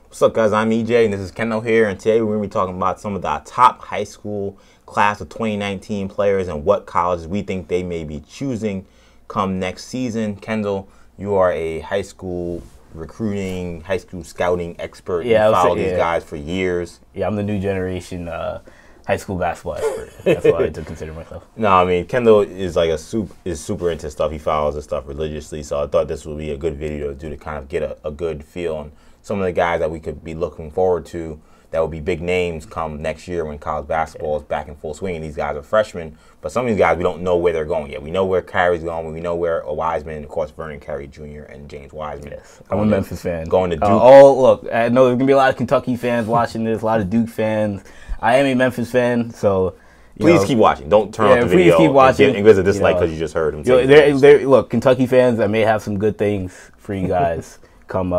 What's up, guys? I'm EJ, and this is Kendall here, and today we're going to be talking about some of the top high school class of 2019 players and what colleges we think they may be choosing come next season. Kendall, you are a high school recruiting, high school scouting expert. Yeah, you followed these guys for years. Yeah, I'm the new generation high school basketball expert. That's what I like to consider myself. No, I mean, Kendall is like super into stuff. He follows this stuff religiously, so I thought this would be a good video to do to kind of get a good feel on some of the guys that we could be looking forward to that will be big names come next year when college basketball is back in full swing. And these guys are freshmen, but some of these guys, we don't know where they're going yet. We know where Carey's going. We know where Wiseman, of course, Vernon Carey Jr. and James Wiseman. Yes, I'm a Memphis fan. Going to Duke. Look, I know there's going to be a lot of Kentucky fans watching this, a lot of Duke fans. I am a Memphis fan, so... Please keep watching. Don't turn off the video. Please keep watching. And visit dislike because you just heard him say look, Kentucky fans, I may have some good things for you guys come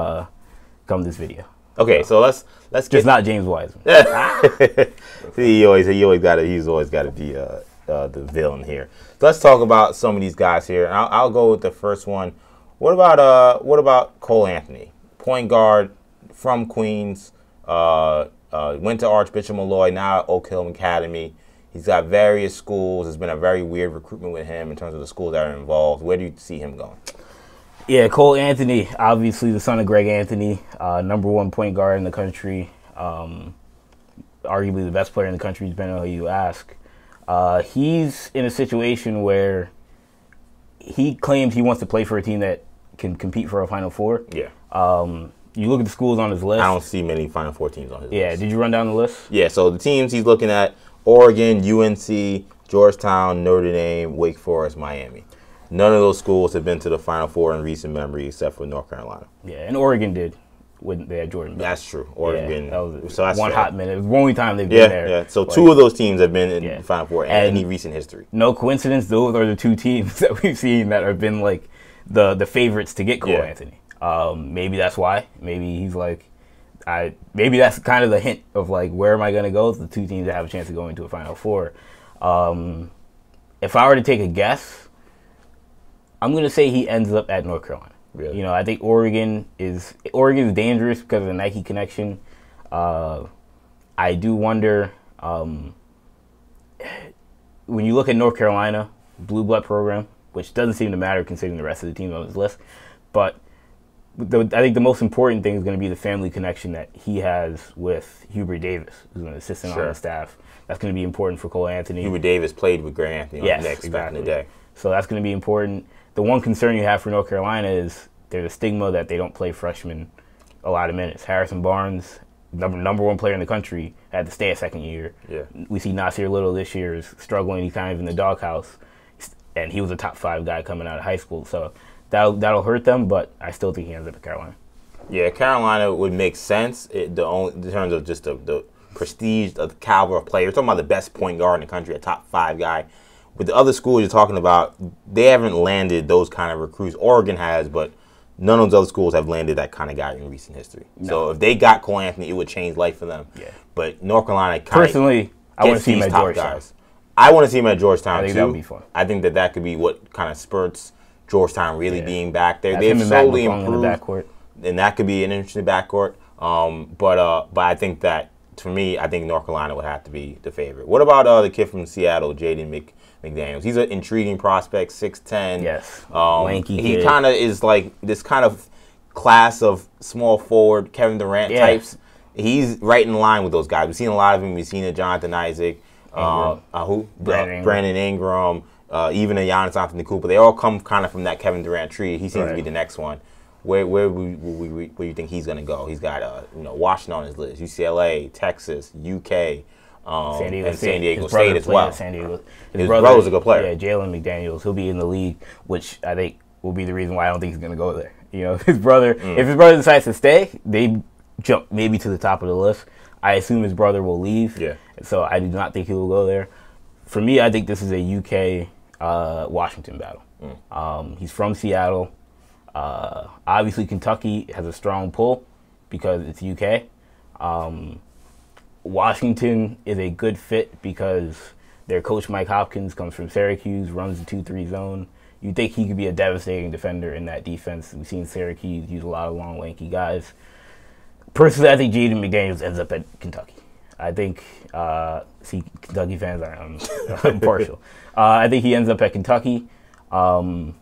this video. Okay, so let's just get not James Wiseman. He's always got to be the villain here. So let's talk about some of these guys here. And I'll go with the first one. What about Cole Anthony, point guard from Queens, went to Archbishop Malloy, now at Oak Hill Academy. He's got various schools. There's been a very weird recruitment with him in terms of the schools that are involved. Where do you see him going? Yeah, Cole Anthony, obviously the son of Greg Anthony, #1 point guard in the country, arguably the best player in the country, depending on who you ask. He's in a situation where he claims he wants to play for a team that can compete for a Final Four. Yeah. You look at the schools on his list. I don't see many Final Four teams on his list. Yeah, did you run down the list? Yeah, so the teams he's looking at, Oregon, UNC, Georgetown, Notre Dame, Wake Forest, Miami. None of those schools have been to the Final Four in recent memory except for North Carolina. Yeah, and Oregon did when they had Jordan. That's true. Oregon. Yeah, that was so that's one fair. hot minute. It was the only time they've been there. Yeah, so two of those teams have been in the Final Four in any recent history. No coincidence, those are the two teams that we've seen that have been like the favorites to get Cole Anthony. Maybe that's why. Maybe he's like, maybe that's kind of the hint of like, where am I going to go? The two teams that have a chance of going to a Final Four. If I were to take a guess, I'm going to say he ends up at North Carolina. Really? You know, I think Oregon is dangerous because of the Nike connection. I do wonder, when you look at North Carolina, blue blood program, which doesn't seem to matter considering the rest of the teams on his list, but I think the most important thing is going to be the family connection that he has with Hubert Davis, who's an assistant on the staff. That's going to be important for Cole Anthony. Hubert Davis played with Greg Anthony on the Knicks back in the day. So that's going to be important. The one concern you have for North Carolina is there's a stigma that they don't play freshmen a lot of minutes. Harrison Barnes, number one player in the country, had to stay a second year. Yeah. We see Nasir Little this year is struggling. He's kind of in the doghouse, and he was a top 5 guy coming out of high school. So that'll hurt them, but I still think he ends up at Carolina. Yeah, Carolina would make sense in terms of just the prestige of the caliber of player. You're talking about the best point guard in the country, a top 5 guy. With the other schools you're talking about, they haven't landed those kind of recruits. Oregon has, but none of those other schools have landed that kind of guy in recent history. No. So if they got Cole Anthony, it would change life for them. Yeah. But North Carolina personally, I want to see him at Georgetown. I want to see him at Georgetown, I think too. That would be fun. I think that could be what kind of spurts Georgetown really being back there. That's They've slowly improved. In the backcourt. And that could be an interesting backcourt. But I think that, for me, I think North Carolina would have to be the favorite. What about the kid from Seattle, Jaden McDaniels? He's an intriguing prospect, 6'10". Yes, lanky kid. He kind of is like this kind of class of small forward Kevin Durant types. He's right in line with those guys. We've seen a lot of him. We've seen it, Jonathan Isaac, Brandon Ingram, even a Giannis Antetokounmpo. They all come kind of from that Kevin Durant tree. He seems to be the next one. Where do you think he's going to go? He's got Washington on his list, UCLA, Texas, UK, San Diego State as well. His brother's a good player. Yeah, Jaden McDaniels. He'll be in the league, which I think will be the reason why I don't think he's going to go there. You know, his brother. If his brother decides to stay, they jump maybe to the top of the list. I assume his brother will leave. Yeah. So I do not think he will go there. For me, I think this is a UK Washington battle. He's from Seattle. Obviously, Kentucky has a strong pull because it's UK. Washington is a good fit because their coach, Mike Hopkins, comes from Syracuse, runs the 2-3 zone. You think he could be a devastating defender in that defense. We've seen Syracuse use a lot of long, lanky guys. Personally, I think Jaden McDaniels ends up at Kentucky. I think, see, Kentucky fans I'm partial. I think he ends up at Kentucky. I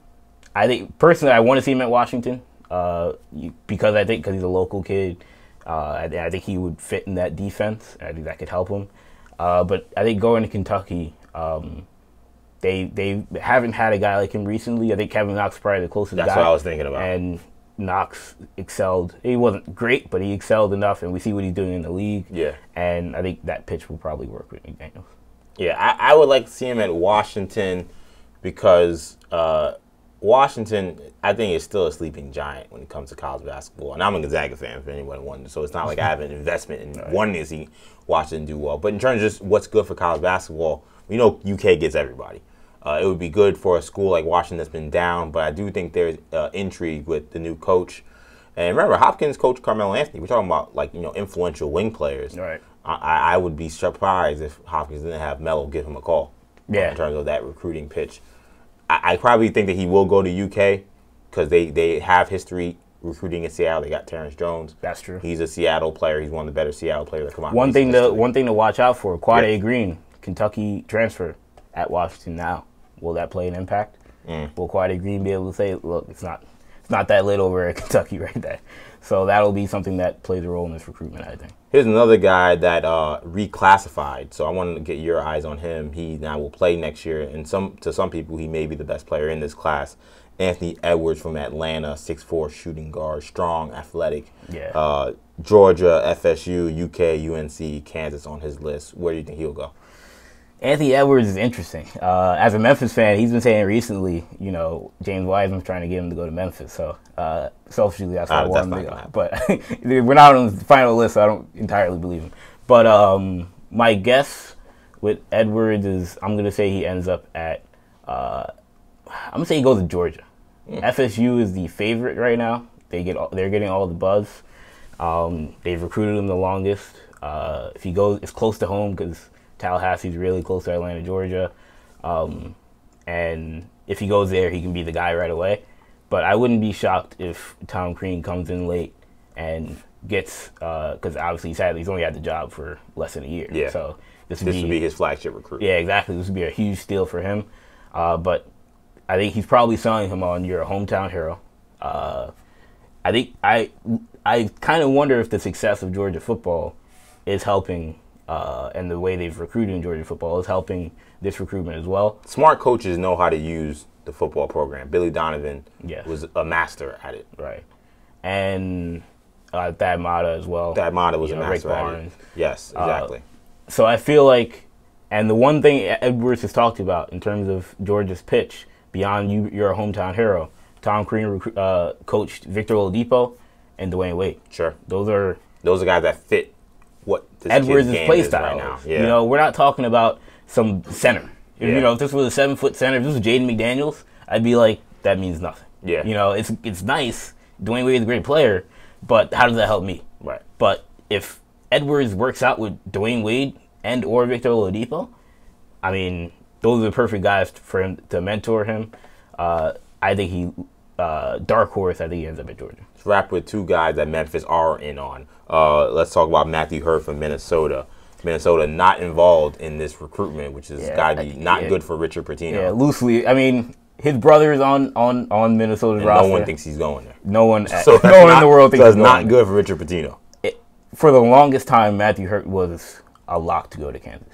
think, personally, I want to see him at Washington because he's a local kid. I think he would fit in that defense. I think that could help him. But I think going to Kentucky, they haven't had a guy like him recently. I think Kevin Knox is probably the closest guy. That's what I was thinking about. And Knox excelled. He wasn't great, but he excelled enough, and we see what he's doing in the league. Yeah. And I think that pitch will probably work with McDaniels. Yeah, I would like to see him at Washington because Washington, I think, is still a sleeping giant when it comes to college basketball. And I'm a Gonzaga fan, if anyone wonders, so it's not like I have an investment in wanting to see Washington do well. But in terms of just what's good for college basketball, we know UK gets everybody. It would be good for a school like Washington that's been down, but I do think there's intrigue with the new coach. And remember, Hopkins coach Carmelo Anthony. We're talking about influential wing players. Right. I would be surprised if Hopkins didn't have Melo give him a call. Yeah. In terms of that recruiting pitch. I probably think that he will go to UK because they have history recruiting in Seattle. They got Terrence Jones. That's true. He's a Seattle player. He's one of the better Seattle players that come out. One thing to watch out for: Quade Green, Kentucky transfer at Washington now. Will that play an impact? Will Quade Green be able to say, "Look, it's not that lit over at Kentucky right there"? So that'll be something that plays a role in this recruitment, I think. Here's another guy that reclassified. So I wanted to get your eyes on him. He now will play next year, and to some people, he may be the best player in this class. Anthony Edwards from Atlanta, 6'4", shooting guard, strong, athletic. Yeah. Georgia, FSU, UK, UNC, Kansas on his list. Where do you think he'll go? Anthony Edwards is interesting. As a Memphis fan, he's been saying recently, James Wiseman's trying to get him to go to Memphis. So selfishly, that's why I want him to go. But we're not on the final list, so I don't entirely believe him. But my guess with Edwards is I'm going to say he ends up at I'm going to say he goes to Georgia. FSU is the favorite right now. They're getting all the buzz. They've recruited him the longest. If he goes, it's close to home because Tallahassee's really close to Atlanta, Georgia. And if he goes there, he can be the guy right away. But I wouldn't be shocked if Tom Crean comes in late and gets, because obviously he's only had the job for less than a year. Yeah. So this would be his flagship recruit. Yeah, exactly. This would be a huge steal for him. But I think he's probably selling him on you're a hometown hero. I think I kind of wonder if the success of Georgia football is helping, and the way they've recruited in Georgia football is helping this recruitment as well. Smart coaches know how to use the football program. Billy Donovan was a master at it. Right. And Thad Matta as well. Thad Matta was a master Rick at Barnes. it. Yes, exactly. So I feel like, and the one thing Edwards has talked about in terms of Georgia's pitch, beyond you're a hometown hero, Tom Crean coached Victor Oladipo and Dwayne Wade. Sure. Those are guys that fit what this Edwards' kid's game play is style right now. Yeah. We're not talking about some center. If this was a 7-foot center, if this was Jaden McDaniels, I'd be like, that means nothing. Yeah. It's nice. Dwayne Wade's a great player, but how does that help me? Right. But if Edwards works out with Dwayne Wade and or Victor Oladipo, I mean, those are the perfect guys for him to mentor him. I think dark horse, I think he ends up at Georgia. Let's wrap with two guys that Memphis are in on. Let's talk about Matthew Hurt from Minnesota. Minnesota not involved in this recruitment, which is got to be not good for Richard Pitino. Yeah, loosely. I mean, his brother is on Minnesota's roster. No one thinks he's going there. No one in the world thinks he's going. That's not good for Richard Pitino. For the longest time, Matthew Hurt was a lock to go to Kansas.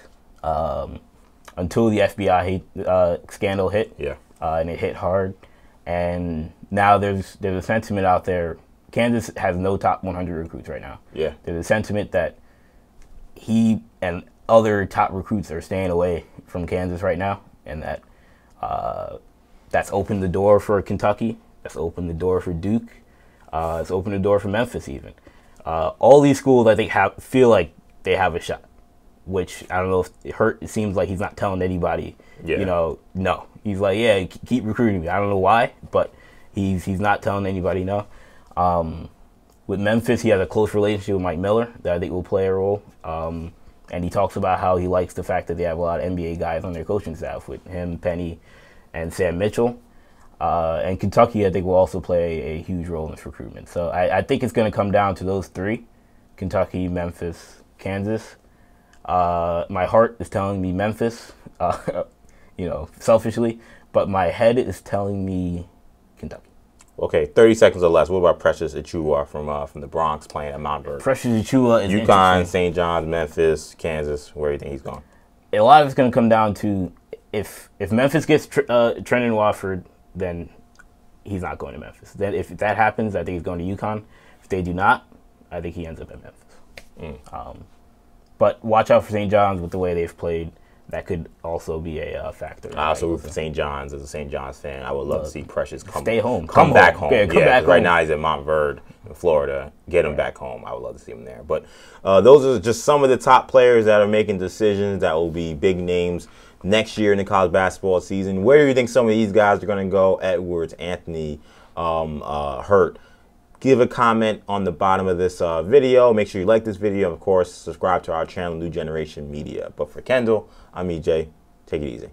Until the FBI scandal hit. Yeah. And it hit hard. And now there's a sentiment out there. Kansas has no top 100 recruits right now. Yeah. There's a sentiment that he and other top recruits are staying away from Kansas right now, and that's opened the door for Kentucky. That's opened the door for Duke. It's opened the door for Memphis even. All these schools, I think, feel like they have a shot, which I don't know if it hurt. It seems like he's not telling anybody, no. He's like, yeah, keep recruiting me. I don't know why, but he's not telling anybody no. With Memphis, he has a close relationship with Mike Miller that I think will play a role. And he talks about how he likes the fact that they have a lot of NBA guys on their coaching staff with him, Penny, and Sam Mitchell. And Kentucky, I think, will also play a huge role in this recruitment. So I think it's going to come down to those three. Kentucky, Memphis, Kansas. My heart is telling me Memphis, selfishly, but my head is telling me Kentucky. Okay, 30 seconds or less. What about Precious Achiuwa from the Bronx playing at Mount Vernon? Precious Achiuwa is UConn, St. John's, Memphis, Kansas. Where do you think he's going? A lot of it's going to come down to if Memphis gets Trendon Watford, then he's not going to Memphis. Then if that happens, I think he's going to UConn. If they do not, I think he ends up at Memphis. But watch out for St. John's with the way they've played. That could also be a factor. I also root for St. John's as a St. John's fan. I would love to see Precious come back home. Yeah, come back home. Right now he's at Mount Verde in Florida. Get him back home. I would love to see him there. But those are just some of the top players that are making decisions that will be big names next year in the college basketball season. Where do you think some of these guys are going to go? Edwards, Anthony, Hurt. Give a comment on the bottom of this video. Make sure you like this video. Of course, subscribe to our channel, New Generation Media. But for Kendall, I'm EJ. Take it easy.